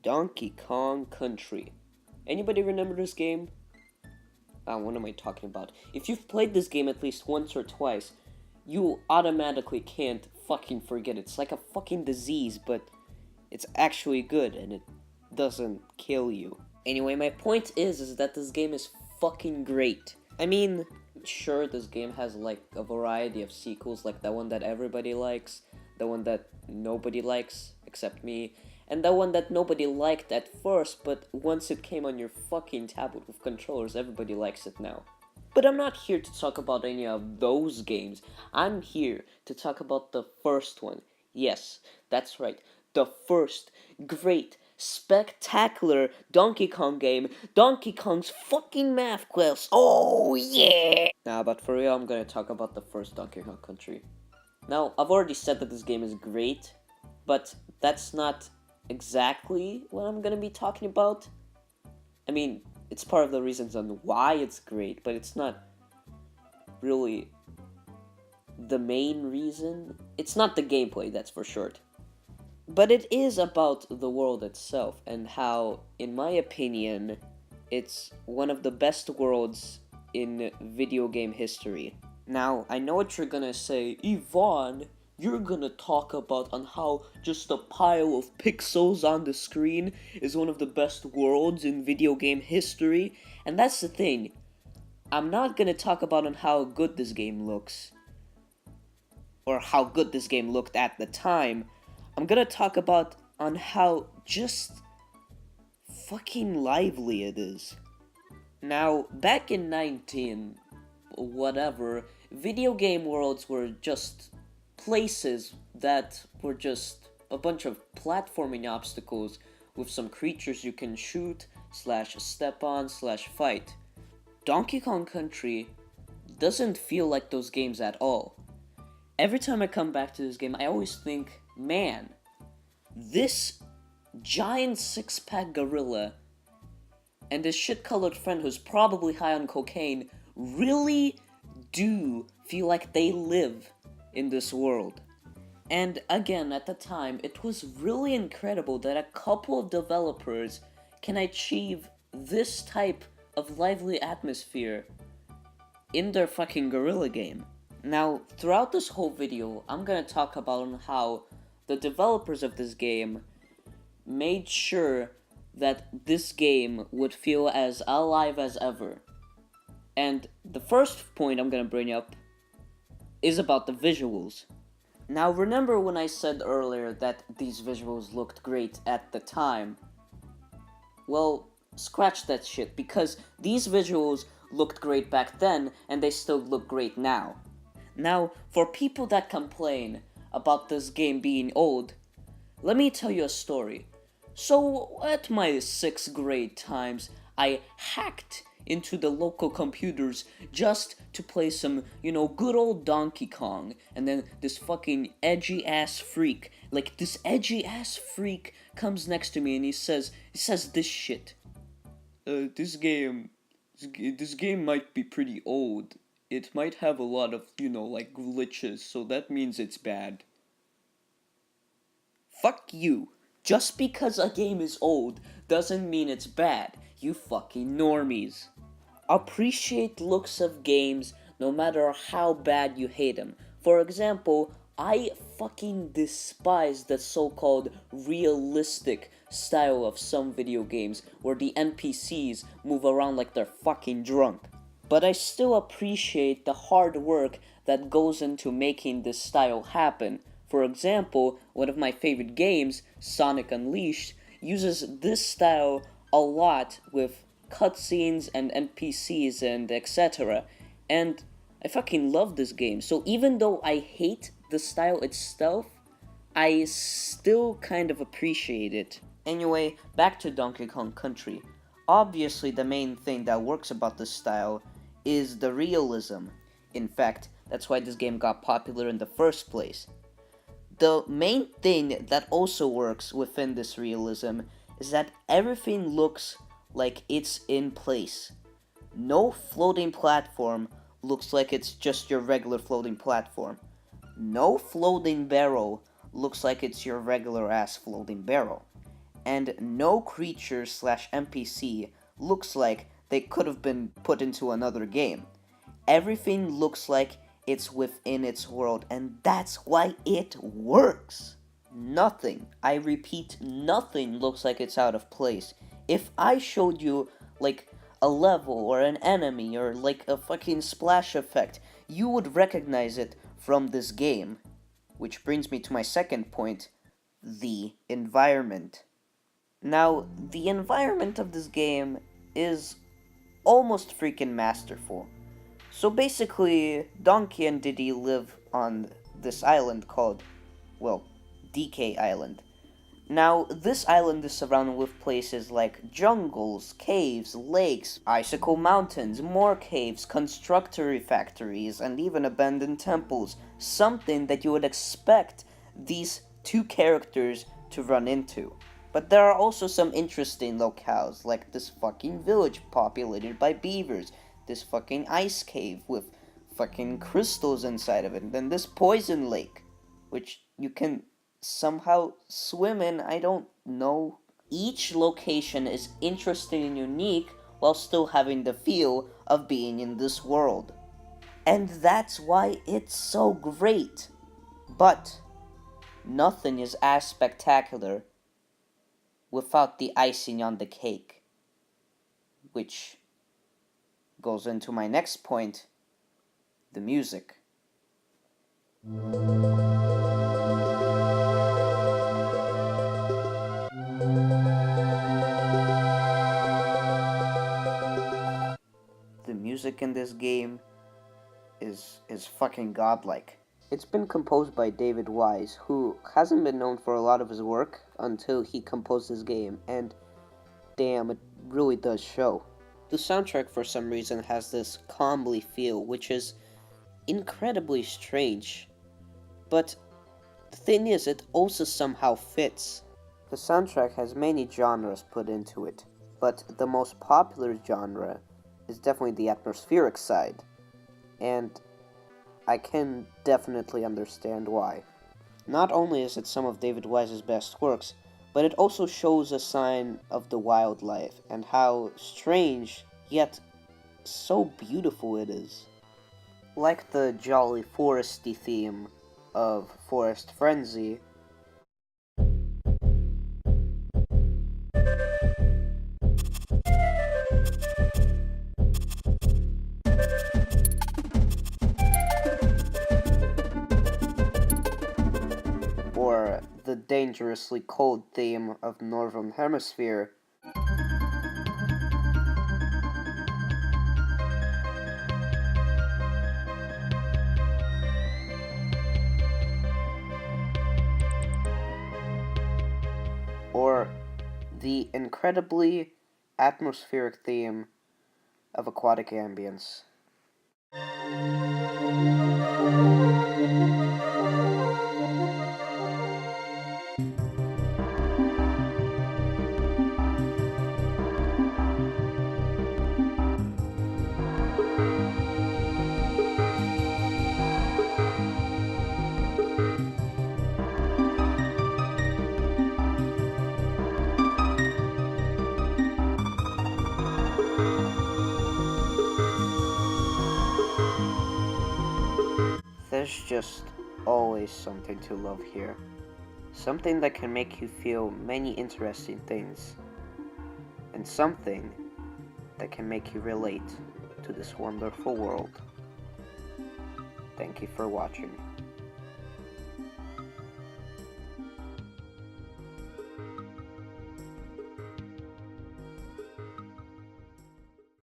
Donkey Kong Country. Anybody remember this game? What am I talking about? If you've played this game at least once or twice, you automatically can't fucking forget it. It's like a fucking disease, but it's actually good and it doesn't kill you. Anyway, my point is that this game is fucking great. I mean, sure, this game has like a variety of sequels, like the one that everybody likes, the one that nobody likes except me, and the one that nobody liked at first, but once it came on your fucking tablet with controllers, everybody likes it now. But I'm not here to talk about any of those games. I'm here to talk about the first one. Yes, that's right. The first great, spectacular Donkey Kong game, Donkey Kong's fucking Math Quest. Oh yeah! Nah, but for real, I'm gonna talk about the first Donkey Kong Country. Now, I've already said that this game is great, but that's not exactly what I'm gonna be talking about. I mean, it's part of the reasons on why it's great, but it's not really the main reason. It's not the gameplay, that's for sure. But it is about the world itself and how, in my opinion, it's one of the best worlds in video game history. Now, I know what you're gonna say, Yvonne, you're gonna talk about on how just a pile of pixels on the screen is one of the best worlds in video game history, and that's the thing. I'm not gonna talk about on how good this game looks, or how good this game looked at the time. I'm gonna talk about on how just fucking lively it is. Now, back in 19 whatever, video game worlds were just places that were just a bunch of platforming obstacles with some creatures you can shoot, slash step on, slash fight. Donkey Kong Country doesn't feel like those games at all. Every time I come back to this game, I always think, man, this giant six-pack gorilla and this shit-colored friend who's probably high on cocaine really do feel like they live in this world. And again, at the time, it was really incredible that a couple of developers can achieve this type of lively atmosphere in their fucking gorilla game. Now, throughout this whole video, I'm gonna talk about how the developers of this game made sure that this game would feel as alive as ever. And the first point I'm gonna bring up is about the visuals. Now, remember when I said earlier that these visuals looked great at the time? Well, scratch that shit, because these visuals looked great back then, and they still look great now. Now, for people that complain about this game being old, let me tell you a story. So, at my 6th grade times, I hacked into the local computers just to play some, good old Donkey Kong, and then this fucking edgy-ass freak, comes next to me and he says this shit. This game might be pretty old. It might have a lot of, glitches, so that means it's bad. Fuck you. Just because a game is old doesn't mean it's bad, you fucking normies. Appreciate looks of games no matter how bad you hate them. For example, I fucking despise the so-called realistic style of some video games where the NPCs move around like they're fucking drunk. But I still appreciate the hard work that goes into making this style happen. For example, one of my favorite games, Sonic Unleashed, uses this style a lot with cutscenes and NPCs and etc. And I fucking love this game. So even though I hate the style itself, I still kind of appreciate it. Anyway, back to Donkey Kong Country. Obviously, the main thing that works about this style is the realism. In fact, that's why this game got popular in the first place. The main thing that also works within this realism is that everything looks like it's in place. No floating platform looks like it's just your regular floating platform. No floating barrel looks like it's your regular ass floating barrel. and no creature slash NPC looks like they could have been put into another game. Everything looks like it's within its world, and that's why it works. Nothing, I repeat, nothing looks like it's out of place. If I showed you, like, a level or an enemy or, like, a fucking splash effect, you would recognize it from this game. Which brings me to my second point, the environment. Now, the environment of this game is almost freaking masterful. So basically, Donkey and Diddy live on this island called, well, DK Island. Now, this island is surrounded with places like jungles, caves, lakes, icicle mountains, more caves, constructory factories, and even abandoned temples. Something that you would expect these two characters to run into. But there are also some interesting locales, like this fucking village populated by beavers, this fucking ice cave with fucking crystals inside of it, and then this poison lake, which you can somehow swim in, I don't know. Each location is interesting and unique while still having the feel of being in this world. And that's why it's so great. But nothing is as spectacular without the icing on the cake. Which goes into my next point, the music. The music in this game is fucking godlike. It's been composed by David Wise, who hasn't been known for a lot of his work until he composed this game, and damn, it really does show. The soundtrack for some reason has this calmly feel, which is incredibly strange. But the thing is, it also somehow fits. The soundtrack has many genres put into it, but the most popular genre is definitely the atmospheric side, and I can definitely understand why. Not only is it some of David Wise's best works, but it also shows a sign of the wildlife and how strange yet so beautiful it is. Like the jolly foresty theme of Forest Frenzy, or the dangerously cold theme of Northern Hemisphere, or the incredibly atmospheric theme of Aquatic Ambience. There's just always something to love here. Something that can make you feel many interesting things. And something that can make you relate to this wonderful world. Thank you for watching.